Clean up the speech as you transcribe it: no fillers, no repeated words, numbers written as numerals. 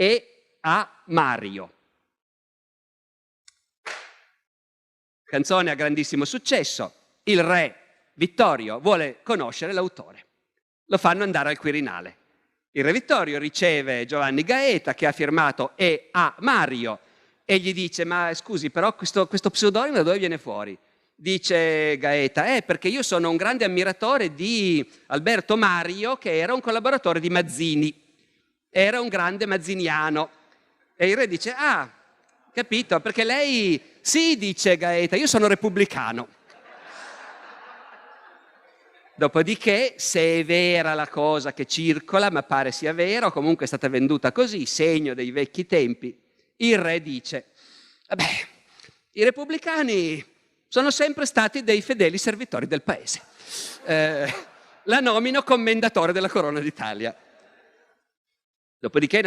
e a Mario. Canzone a grandissimo successo. Il re Vittorio vuole conoscere l'autore. Lo fanno andare al Quirinale. Il re Vittorio riceve Giovanni Gaeta, che ha firmato E a Mario, e gli dice: ma scusi, però questo pseudonimo da dove viene fuori? Dice Gaeta: perché io sono un grande ammiratore di Alberto Mario, che era un collaboratore di Mazzini, era un grande mazziniano. E il re dice: ah, capito, perché lei... Sì, dice Gaeta, io sono repubblicano. Dopodiché, se è vera la cosa che circola, ma pare sia vera, o comunque è stata venduta così, segno dei vecchi tempi, il re dice: vabbè, i repubblicani sono sempre stati dei fedeli servitori del paese. La nomino commendatore della Corona d'Italia. Dopodiché,